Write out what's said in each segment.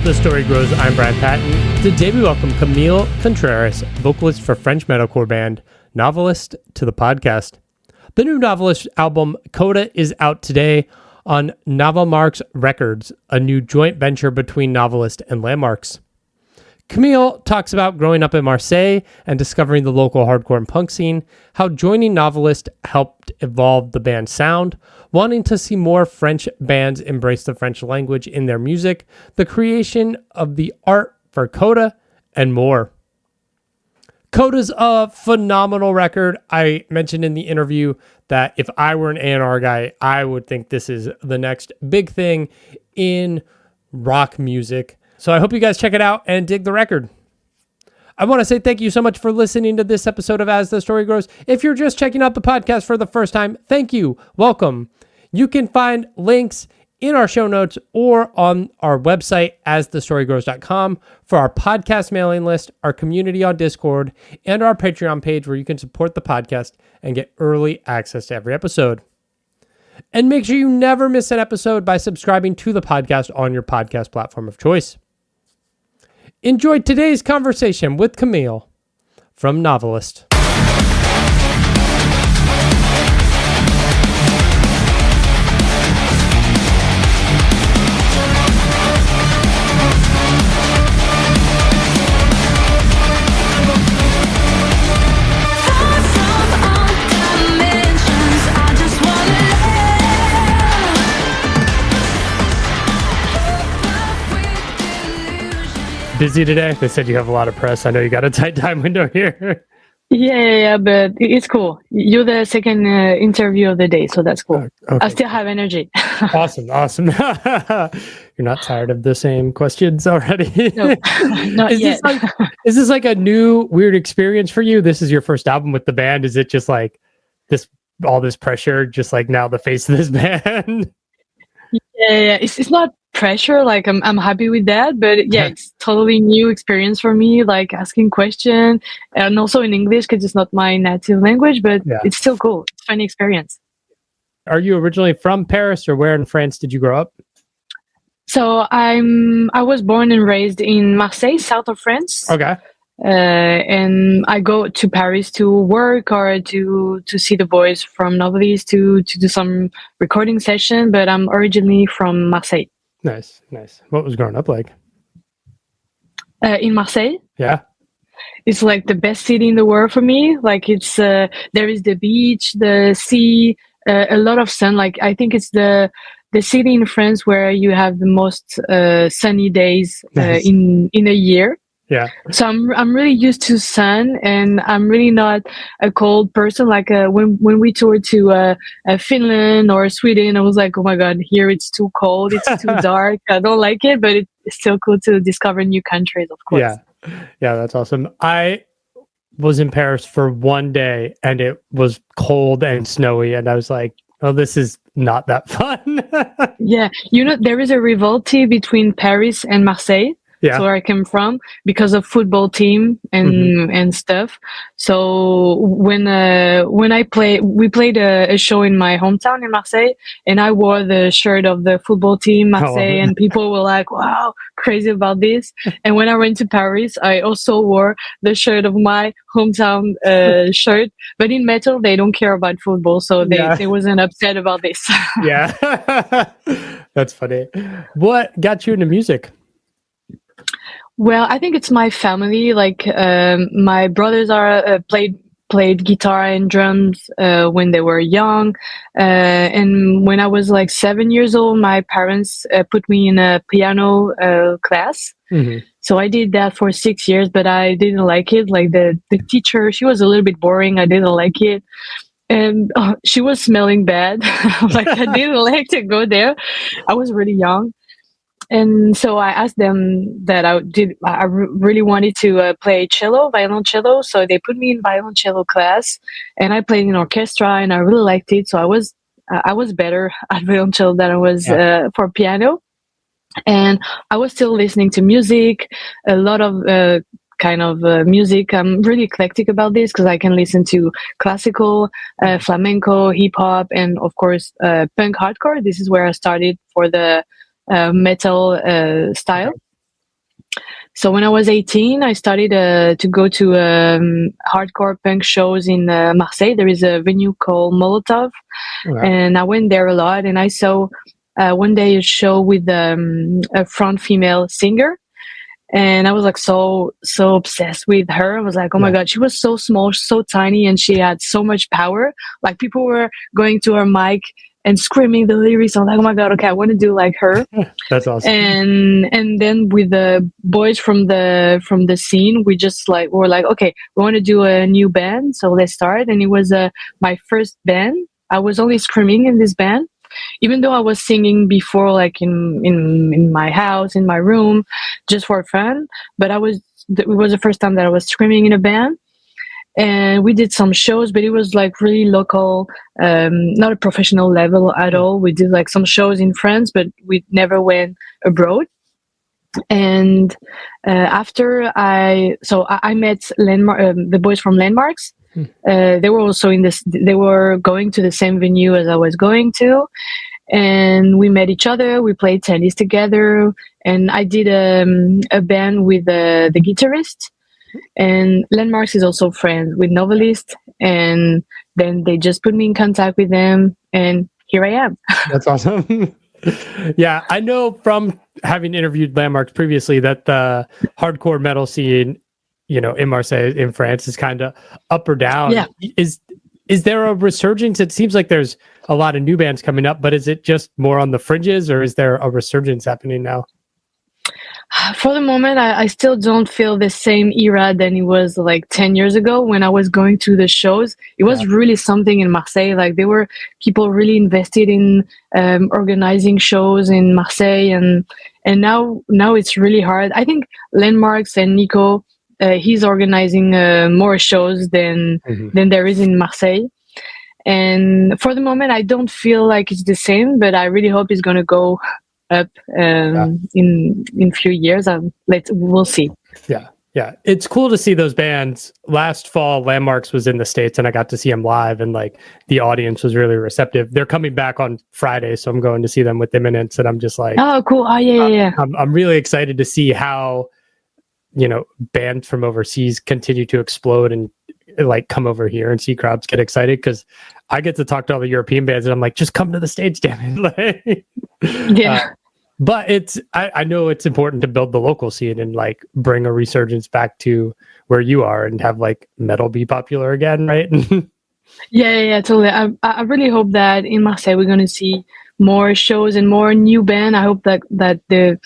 the story grows, I'm Brian Patton. Today we welcome Camille Contreras, vocalist for French metalcore band Novelist, to the podcast. The new Novelist album, Coda, is out today on Novemvrks Records, a new joint venture between Novelist and Landmarks. Camille talks about growing up in Marseille and discovering the local hardcore and punk scene, how joining Novelist helped evolve the band's sound, wanting to see more French bands embrace the French language in their music, the creation of the art for Coda, and more. Coda's a phenomenal record. I mentioned in the interview that if I were an A&R guy, I would think this is the next big thing in rock music. So I hope you guys check it out and dig the record. I want to say thank you so much for listening to this episode of As the Story Grows. If you're just checking out the podcast for the first time, thank you. Welcome. You can find links in our show notes or on our website, asthestorygrows.com, for our podcast mailing list, our community on Discord, and our Patreon page where you can support the podcast and get early access to every episode. And make sure you never miss an episode by subscribing to the podcast on your podcast platform of choice. Enjoy today's conversation with Camille from Novelist. Busy today? They said you have a lot of press. I know you got a tight time window here. Yeah, but it's cool. You're the second interview of the day, so that's cool. Okay. I still have energy. Awesome. You're not tired of the same questions already? No, not yet. Is this like a new weird experience for you? This is your first album with the band. Is it just like all this pressure, just like now the face of this band? Yeah. It's not pressure, like I'm happy with that, but yeah, it's totally new experience for me, like asking questions, and also in English because it's not my native language, but it's still cool. It's a funny experience. Are you originally from Paris, or where in France did you grow up? So I was born and raised in Marseille, south of France. Okay. And I go to Paris to work or to see the boys from Novelists to do some recording session, but I'm originally from Marseille. Nice. What was growing up like? In Marseille? Yeah. It's like the best city in the world for me. Like it's, there is the beach, the sea, a lot of sun. Like I think it's the city in France where you have the most sunny days in a year. Yeah. So I'm really used to sun, and I'm really not a cold person. Like when we toured to Finland or Sweden, I was like, oh my God, here it's too cold, it's too dark. I don't like it, but it's still cool to discover new countries, of course. Yeah, that's awesome. I was in Paris for one day, and it was cold and snowy, and I was like, oh, this is not that fun. Yeah, there is a rivalry between Paris and Marseille. Yeah. So where I came from, because of football team and stuff. So when we played a show in my hometown in Marseille, and I wore the shirt of the football team Marseille, and people were like, "Wow, crazy about this." And when I went to Paris, I also wore the shirt of my hometown shirt. But in metal, they don't care about football, so they wasn't upset about this. Yeah, that's funny. What got you into music? Well, I think it's my family. Like my brothers are played guitar and drums when they were young, and when I was like 7 years old, my parents put me in a piano class. Mm-hmm. So I did that for 6 years, but I didn't like it. Like the teacher, she was a little bit boring. I didn't like it. And she was smelling bad. Like I didn't like to go there. I was really young. And so I asked them that I really wanted to play violoncello. So they put me in violoncello class, and I played in orchestra, and I really liked it. So I was better at violoncello than I was for piano. And I was still listening to music, a lot of music. I'm really eclectic about this because I can listen to classical, flamenco, hip hop, and of course punk hardcore. This is where I started for the metal style. So when I was 18, I started to go to hardcore punk shows in Marseille. There is a venue called Molotov, and I went there a lot. And I saw one day a show with a front female singer, and I was like so obsessed with her. I was like, oh my God, she was so small, so tiny, and she had so much power. Like people were going to her mic and screaming the lyrics. I'm like, oh my God, okay, I want to do like her. That's awesome. And then with the boys from the scene, we just like were like, okay, we want to do a new band, so let's start. And it was my first band. I was only screaming in this band, even though I was singing before, like in my house, in my room, just for fun. But it was the first time that I was screaming in a band. And we did some shows, but it was like really local, not a professional level at all. We did like some shows in France, but we never went abroad. And after I met the boys from Landmarks. They were also they were going to the same venue as I was going to. And we met each other. We played tennis together. And I did a band with the guitarist. And Landmarks is also friends with Novelists, and then they just put me in contact with them, and here I am. That's awesome. Yeah, I know from having interviewed Landmarks previously that the hardcore metal scene, in Marseille, in France, is kind of up or down. Yeah. Is there a resurgence? It seems like there's a lot of new bands coming up, but is it just more on the fringes, or is there a resurgence happening now? For the moment, I still don't feel the same era than it was like 10 years ago when I was going to the shows. It was really something in Marseille. Like there were people really invested in organizing shows in Marseille, and now it's really hard. I think Landmarks and Nico, he's organizing more shows than there is in Marseille. And for the moment, I don't feel like it's the same, but I really hope it's going to go up in few years. We'll see. Yeah, it's cool to see those bands. Last fall, Landmarks was in the States, and I got to see them live, and like the audience was really receptive. They're coming back on Friday, so I'm going to see them with Imminence, and I'm just like, oh, cool. Oh, yeah. I'm really excited to see how bands from overseas continue to explode and like come over here and see crowds get excited, because I get to talk to all the European bands, and I'm like, just come to the States, damn it. Yeah. But I know it's important to build the local scene and like bring a resurgence back to where you are and have like metal be popular again, right? Yeah, totally. I really hope that in Marseille we're going to see more shows and more new band. I hope that the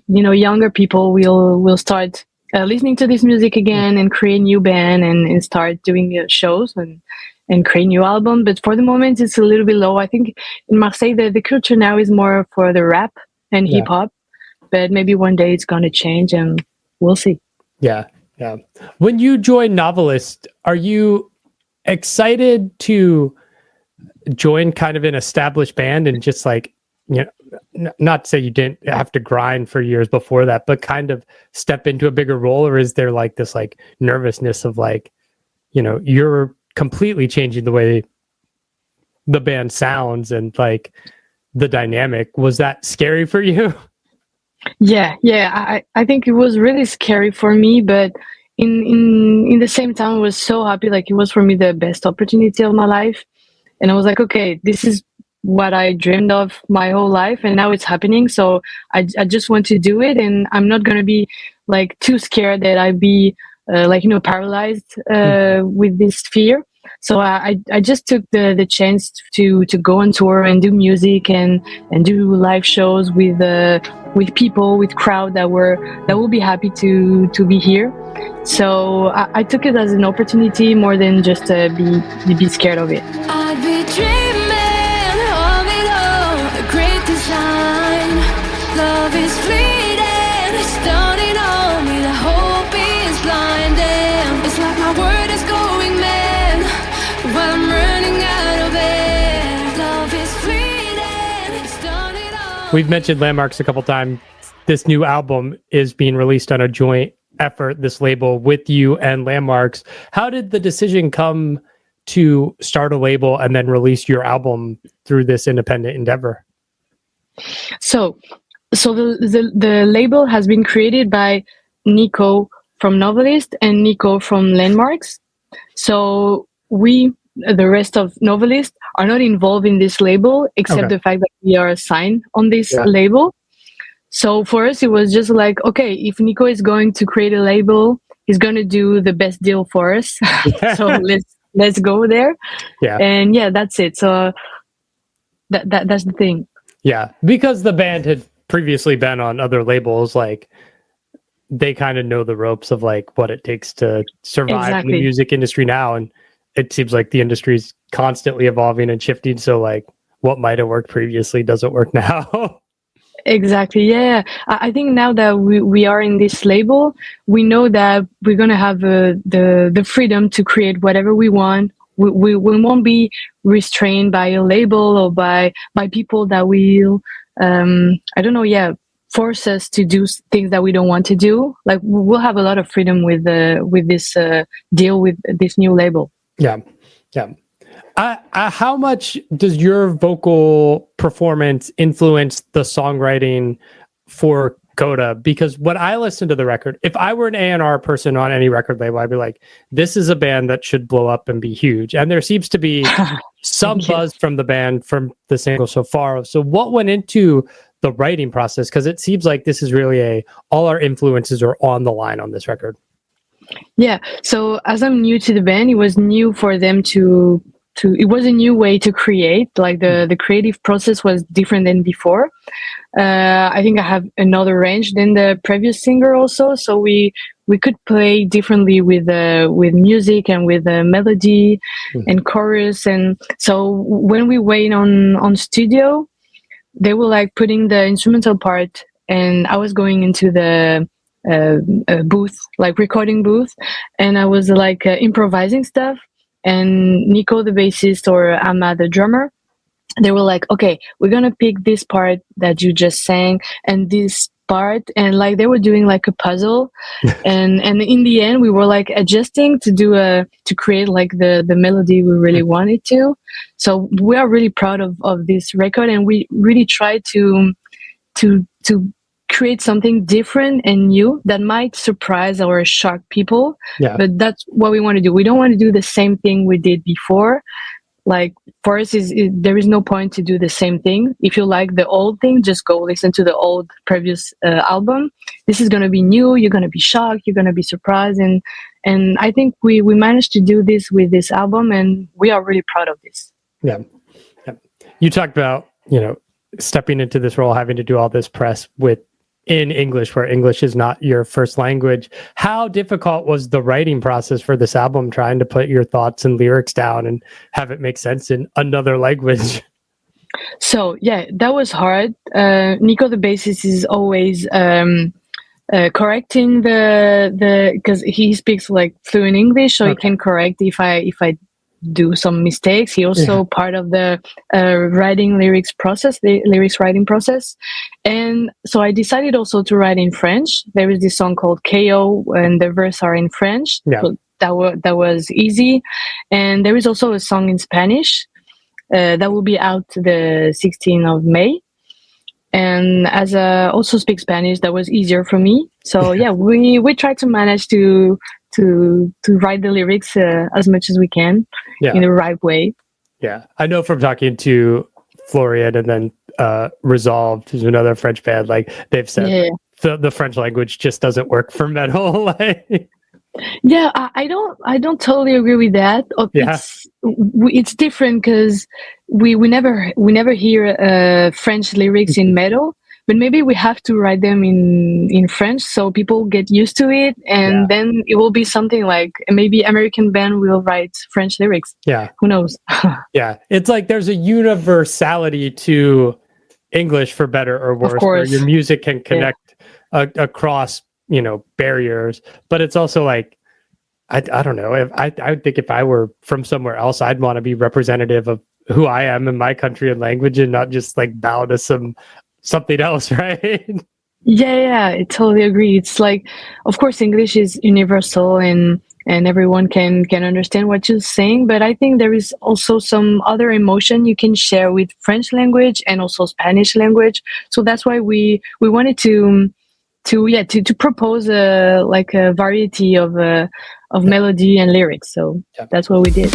younger people will start listening to this music again and create new band and start doing shows and create new album. But for the moment, it's a little bit low. I think in Marseille the culture now is more for the rap and hip hop, but maybe one day it's going to change, and we'll see. Yeah. When you join Novelist, are you excited to join kind of an established band and just like, not to say you didn't have to grind for years before that, but kind of step into a bigger role? Or is there like this like nervousness of like, you're completely changing the way the band sounds and like the dynamic? Was that scary for you? Yeah. I think it was really scary for me, but in the same time, I was so happy. Like it was for me the best opportunity of my life, and I was like, okay, this is what I dreamed of my whole life, and now it's happening. So I just want to do it, and I'm not gonna be like too scared that I'd be paralyzed with this fear. So I just took the chance to go on tour and do music and do live shows with people, with crowd that will be happy to be here. So I took it as an opportunity more than just be scared of it. I'd be dreaming of it all, a great design. Love is fleeting, it's dawning on me, the hope is blinding. It's like my word is going mad while I'm running out of it. Love is fleeting, it's dawning on. We've mentioned Landmarks a couple times. This new album is being released on a joint effort, this label, with you and Landmarks. How did the decision come to start a label and then release your album through this independent endeavor? So the label has been created by Nico from Novelist and Nico from Landmarks. So we, the rest of Novelists, are not involved in this label, except the fact that we are signed on this label. So for us, it was just like, okay, if Nico is going to create a label, he's going to do the best deal for us. So let's go there. Yeah. And yeah, that's it. So that's the thing. Yeah, because the band had previously been on other labels, like they kind of know the ropes of like what it takes to survive in the music industry now. And it seems like the industry is constantly evolving and shifting. So like what might have worked previously doesn't work now. Exactly. Yeah. I think now that we are in this label, we know that we're going to have the freedom to create whatever we want. We won't be restrained by a label or by people that will, I don't know, force us to do things that we don't want to do. Like we'll have a lot of freedom with this deal with this new label. Yeah. How much does your vocal performance influence the songwriting for Coda? Because when I listen to the record, if I were an A&R person on any record label, I'd be like, this is a band that should blow up and be huge. And there seems to be some buzz from the band from the single so far. So what went into the writing process? Because it seems like this is really all our influences are on the line on this record. Yeah. So as I'm new to the band, it was new for them to it was a new way to create. Like the creative process was different than before. I think I have another range than the previous singer also. So we could play differently with music and with melody and chorus. And so when we went on studio, they were like putting the instrumental part, and I was going into the booth, like recording booth, and I was like improvising stuff. And Nico, the bassist, or Amma, the drummer, they were like, okay, we're going to pick this part that you just sang and this part. And like they were doing like a puzzle. and in the end, we were like adjusting to create like the melody we really wanted to. So we are really proud of this record. And we really try to create something different and new that might surprise or shock people. Yeah. But that's what we want to do. We don't want to do the same thing we did before. Like for us, there is no point to do the same thing. If you like the old thing, just go listen to the old previous album. This is going to be new. You're going to be shocked. You're going to be surprised. And I think we managed to do this with this album, and we are really proud of this. Yeah. You talked about, stepping into this role, having to do all this press in English, where English is not your first language. How difficult was the writing process for this album, trying to put your thoughts and lyrics down and have it make sense in another language? So yeah, that was hard. Nico, the bassist, is always correcting the because he speaks like fluent English, so he can correct if I do some mistakes. He also part of the writing lyrics process, the lyrics writing process. And so I decided also to write in French. There is this song called KO, and the verse are in French. Yeah. So that was easy. And there is also a song in Spanish that will be out the 16th of May. And as I also speak Spanish, that was easier for me. So yeah, we tried to manage to write the lyrics as much as we can in the right way. Yeah, I know from talking to Florian and then Resolved, who's another French band, like they've said the French language just doesn't work for metal. Yeah, I don't totally agree with that. It's different because we never hear French lyrics in metal. But maybe we have to write them in French so people get used to it, and then it will be something like maybe American band will write French lyrics. Yeah, who knows? Yeah, it's like there's a universality to English, for better or worse, where your music can connect across barriers. But it's also like I don't know. I think if I were from somewhere else, I'd want to be representative of who I am in my country and language, and not just like bow to something else, right? Yeah, I totally agree. It's like, of course, English is universal and everyone can understand what you're saying, but I think there is also some other emotion you can share with French language and also Spanish language. So that's why we wanted to to propose like a variety of melody and lyrics. So that's what we did.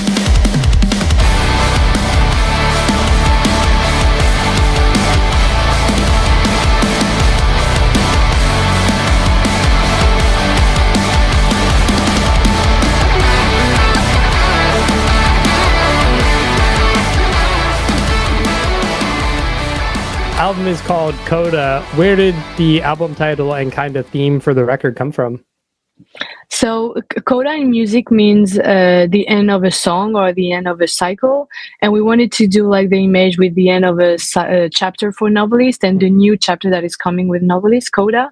Album is called Coda. Where did the album title and kind of theme for the record come from? So Coda in music means the end of a song or the end of a cycle, and we wanted to do like the image with the end of a chapter for Novelist and the new chapter that is coming with Novelist, Coda.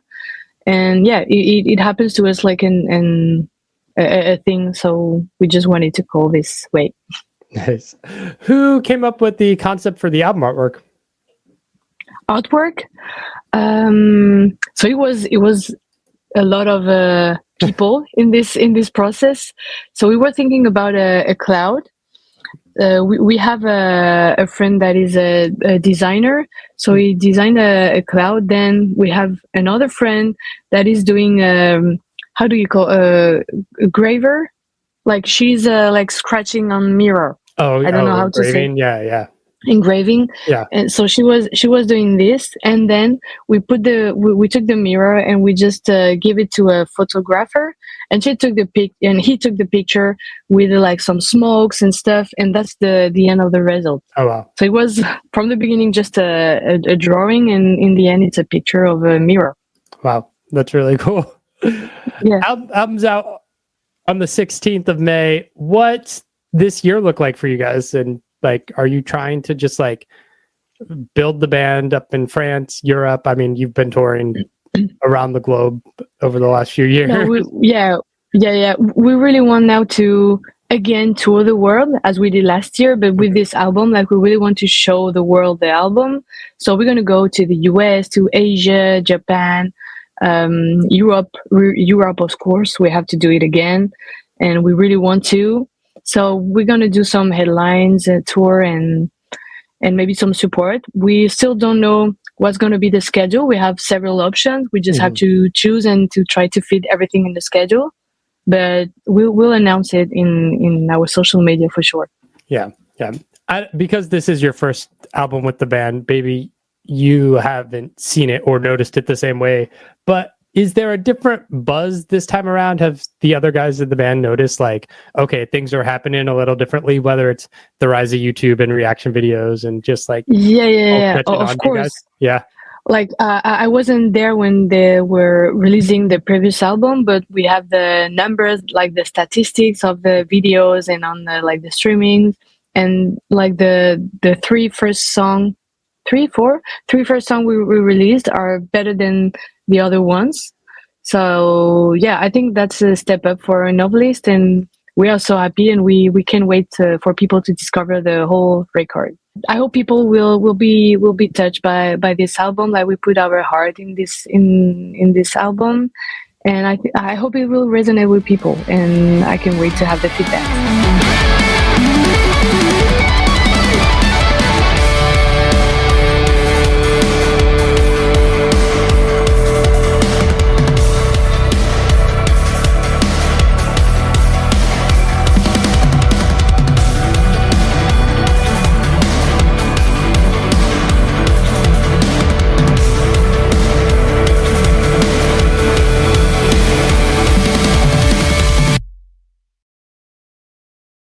And yeah, it happens to us like a thing, so we just wanted to call this way. Nice. Who came up with the concept for the album artwork? Artwork. So it was a lot of people in this process. So we were thinking about a cloud. We have a friend that is a designer, so he designed a cloud. Then we have another friend that is doing how do you call a graver? Like she's like scratching on mirror. Oh, I don't know how to say. Yeah. Engraving. Yeah. And so she was doing this, and then we took the mirror and we just gave it to a photographer, and he took the picture with like some smokes and stuff, and that's the end of the result. Oh wow. So it was from the beginning just a drawing, and in the end it's a picture of a mirror. Wow, that's really cool. Yeah. Album's out on the 16th of May. What's this year look like for you guys? And like, are you trying to just like build the band up in France, Europe? I mean, you've been touring around the globe over the last few years. No, we really want now to again tour the world as we did last year, but with this album, like we really want to show the world the album. So we're gonna go to the US, to Asia, Japan, Europe, of course. We have to do it again, and we really want to. So we're going to do some headlines, a tour, and maybe some support. We still don't know what's going to be the schedule. We have several options. We just have to choose and to try to fit everything in the schedule. But we'll announce it in our social media for sure. Yeah. Because this is your first album with the band, maybe you haven't seen it or noticed it the same way. But is there a different buzz this time around? Have the other guys in the band noticed, like, okay, things are happening a little differently, whether it's the rise of YouTube and reaction videos and just like... Yeah. Of course. Yeah. Like, I wasn't there when they were releasing the previous album, but we have the numbers, like the statistics of the videos and on the, like the streaming, and like the three first songs we released are better than the other ones. So yeah, I think that's a step up for a novelist, and we are so happy, and we can't wait for people to discover the whole record. I hope people will be touched by this album. Like, we put our heart in this album, and I hope it will resonate with people, and I can't wait to have the feedback.